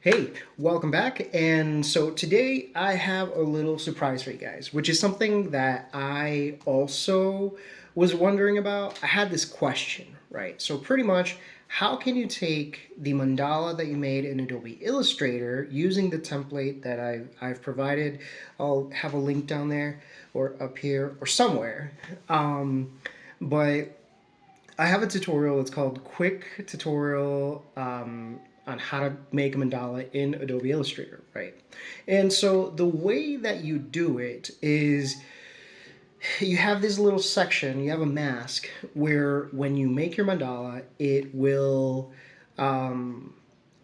Hey, welcome back. And so today I have a little surprise for you guys, which is something that I also was wondering about. I had this question, right? So, pretty much, how can you take the mandala that you made in Adobe Illustrator using the template that I've provided? I'll have a link down there or up here or somewhere. But I have a tutorial. It's called Quick Tutorial on how to make a mandala in Adobe Illustrator, right? And so the way that you do it is you have this little section, you have a mask where when you make your mandala, it will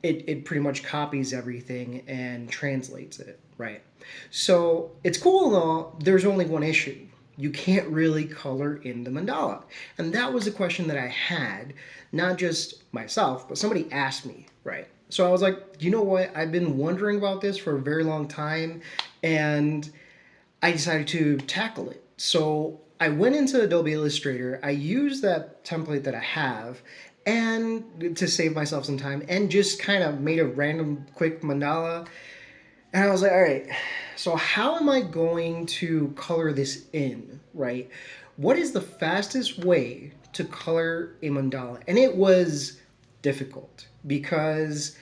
it pretty much copies everything and translates it, right? So it's cool though, there's only one issue. You can't really color in the mandala. And that was a question that I had, not just myself, but somebody asked me, right? So I was like, you know what? I've been wondering about this for a very long time, and I decided to tackle it. So I went into Adobe Illustrator. I used that template that I have and to save myself some time and just kind of made a random quick mandala. And I was like, all right, so how am I going to color this in, right? What is the fastest way to color a mandala? And it was difficult because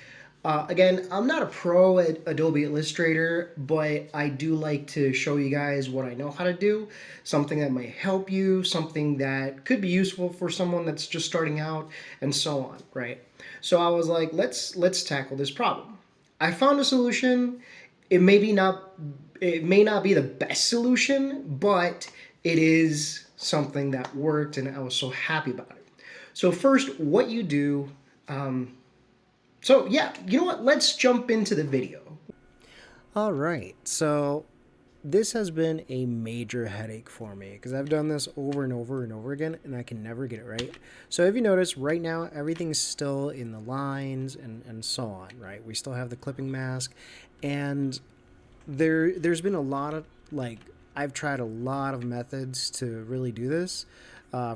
again, I'm not a pro at Adobe Illustrator, but I do like to show you guys what I know how to do, something that might help you, something that could be useful for someone that's just starting out, and so on, right? So I was like, let's tackle this problem. I found a solution. It may be not it may not be the best solution, but it is something that worked, and I was so happy about it. So first, what you do so yeah, you know what? Let's jump into the video. All right, so this has been a major headache for me because I've done this over and over and over again and I can never get it right. So if you notice right now, everything's still in the lines and so on, right? We still have the clipping mask, and there's been a lot of like I've tried a lot of methods to really do this.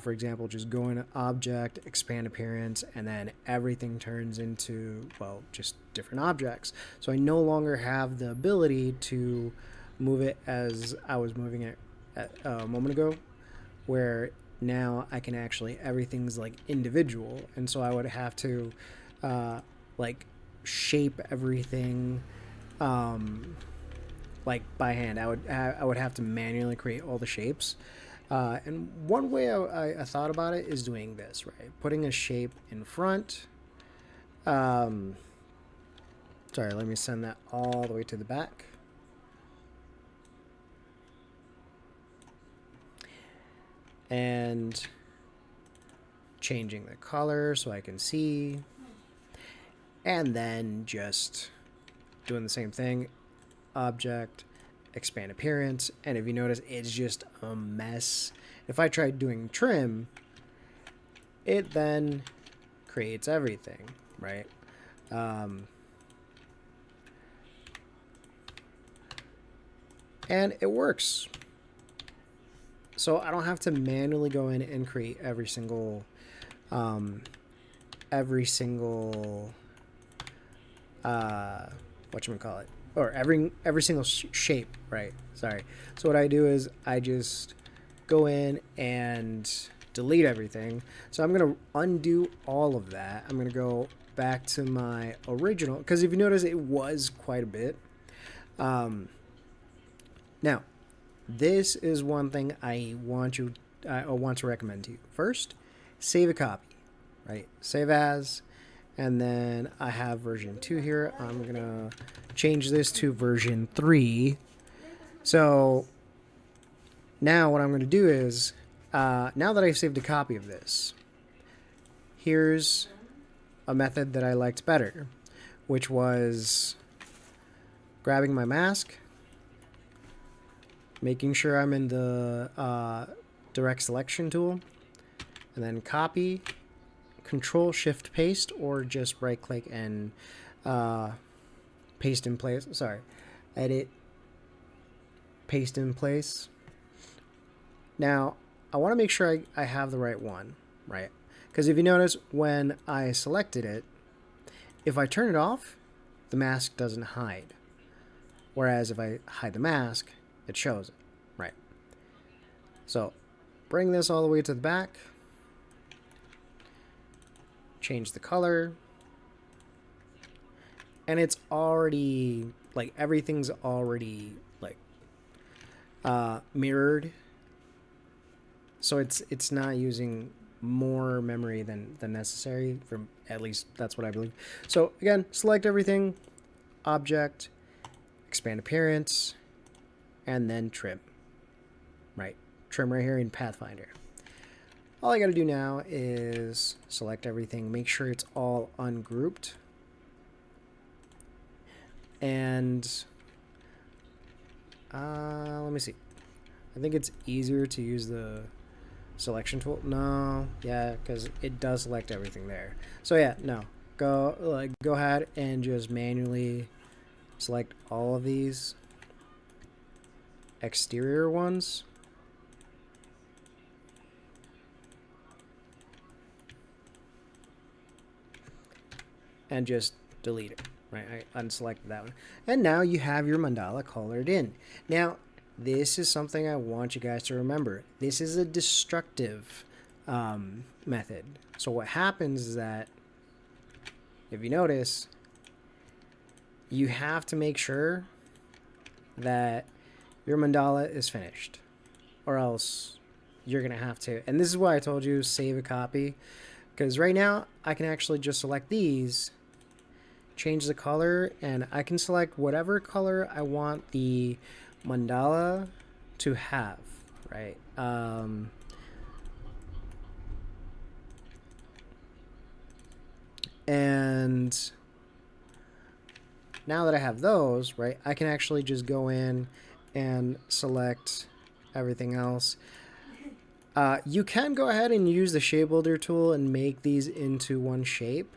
For example, just go in object, expand appearance, and then everything turns into, well, just different objects. So I no longer have the ability to move it as I was moving it a moment ago, where now I can actually, everything's like individual. And so I would have to like shape everything like by hand. I would have to manually create all the shapes. And one way I thought about it is doing this, right? Putting a shape in front. Um, Sorry, let me send that all the way to the back. And changing the color so I can see. And then just doing the same thing. Object, expand appearance, and if you notice, it's just a mess. If I try doing trim, it then creates everything, right? And it works. So I don't have to manually go in and create every single whatchamacallit, or every single shape, right? Sorry. So what I do is I just go in and delete everything. So I'm going to undo all of that. I'm going to go back to my original, because if you notice, it was quite a bit. Now, this is one thing I want to recommend to you. First, save a copy, right? Save as, and then I have version 2 here. I'm going to change this to version 3. So now what I'm going to do is, now that I've saved a copy of this, here's a method that I liked better, which was grabbing my mask, making sure I'm in the direct selection tool, and then copy, Control Shift Paste, or just right click and paste in place. Sorry, edit, paste in place. Now I want to make sure I have the right one, because if you notice, when I selected it, if I turn it off, the mask doesn't hide. Whereas if I hide the mask, it shows it, right? So bring this all the way to the back, change the color, and it's already, like, everything's already, like, mirrored. So it's not using more memory than necessary, from at least that's what I believe. So again, select everything, object, expand appearance, and then trim. Right, trim right here in Pathfinder. All I got to do now is select everything, make sure it's all ungrouped, and let me see. I think it's easier to use the selection tool. No, yeah, because it does select everything there. So yeah, no, go ahead and just manually select all of these exterior ones. And just delete it, right? I unselected that one. And now you have your mandala colored in. Now, this is something I want you guys to remember. This is a destructive method. So what happens is that, if you notice, you have to make sure that your mandala is finished, or else you're going to have to. And this is why I told you save a copy, because right now I can actually just select these, change the color, and I can select whatever color I want the mandala to have, right? And now that I have those, right, I can actually just go in and select everything else. You can go ahead and use the shape builder tool and make these into one shape,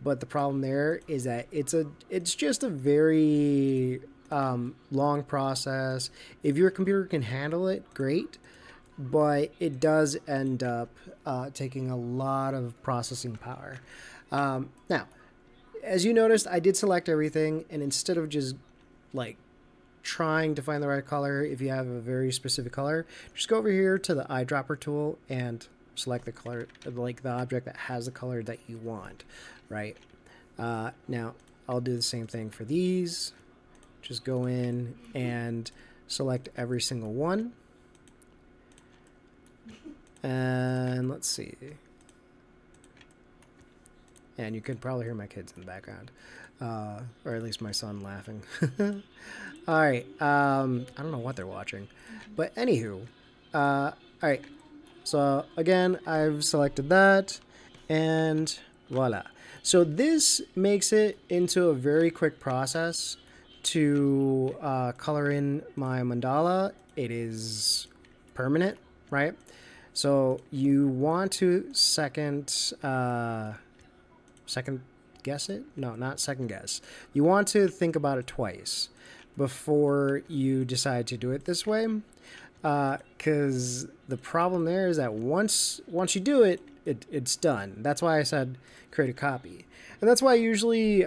but the problem there is that it's just a very long process. If your computer can handle it, great, but it does end up taking a lot of processing power. Now, as you noticed, I did select everything, and instead of just like trying to find the right color, if you have a very specific color, just go over here to the eyedropper tool and select the color, like the object that has the color that you want, right? Now, I'll do the same thing for these. Just go in and select every single one. And let's see. And you can probably hear my kids in the background, or at least my son laughing. All right. I don't know what they're watching, but anywho, all right. So again, I've selected that, and voila. So this makes it into a very quick process to color in my mandala. It is permanent, right? So you want to second guess it? No, not second guess. You want to think about it twice before you decide to do it this way, because the problem there is that once you do it, it's done. That's why I said create a copy, and that's why I usually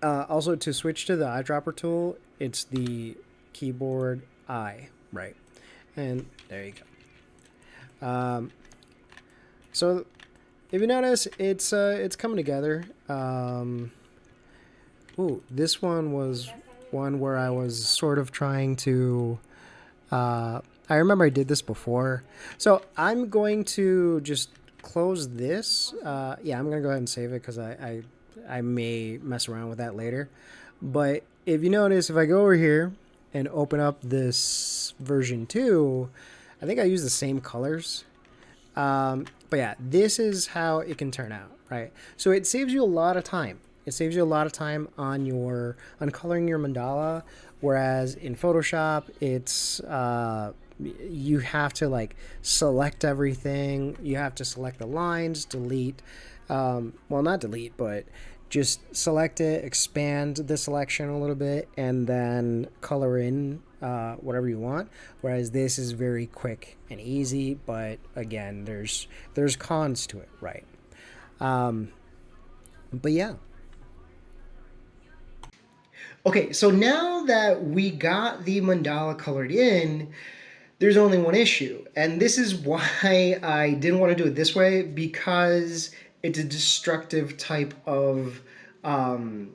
also, to switch to the eyedropper tool, it's the keyboard I, right? And there you go. So if you notice, it's coming together. Ooh, this one was one where I was sort of trying to. I remember I did this before, so I'm going to just close this. Yeah, I'm gonna go ahead and save it because I may mess around with that later. But if you notice, if I go over here and open up this version 2, I think I use the same colors. But yeah, this is how it can turn out, right? So it saves you a lot of time. It saves you a lot of time on coloring your mandala, whereas in Photoshop, it's you have to like select everything. You have to select the lines, delete, well, not delete, but just select it, expand the selection a little bit, and then color in whatever you want. Whereas this is very quick and easy, but again, there's cons to it, right? But yeah, Okay, so now that we got the mandala colored in, there's only one issue. And this is why I didn't want to do it this way, because it's a destructive type um,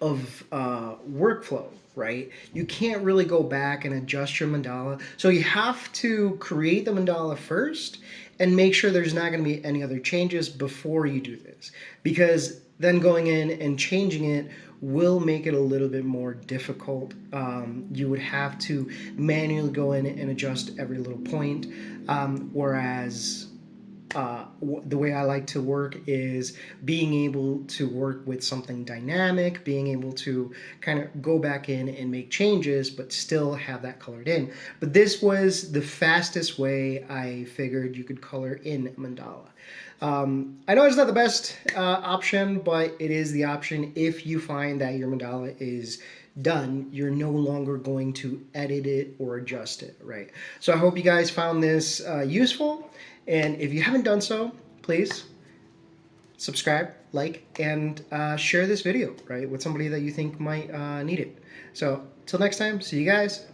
of workflow, right? You can't really go back and adjust your mandala. So you have to create the mandala first and make sure there's not going to be any other changes before you do this. Because then going in and changing it will make it a little bit more difficult. You would have to manually go in and adjust every little point, whereas the way I like to work is being able to work with something dynamic, being able to kind of go back in and make changes, but still have that colored in. But this was the fastest way I figured you could color in mandala. I know it's not the best option, but it is the option if you find that your mandala is done. You're no longer going to edit it or adjust it, right? So I hope you guys found this useful. And if you haven't done so, please subscribe, like, and share this video, right, with somebody that you think might need it. So, till next time, see you guys.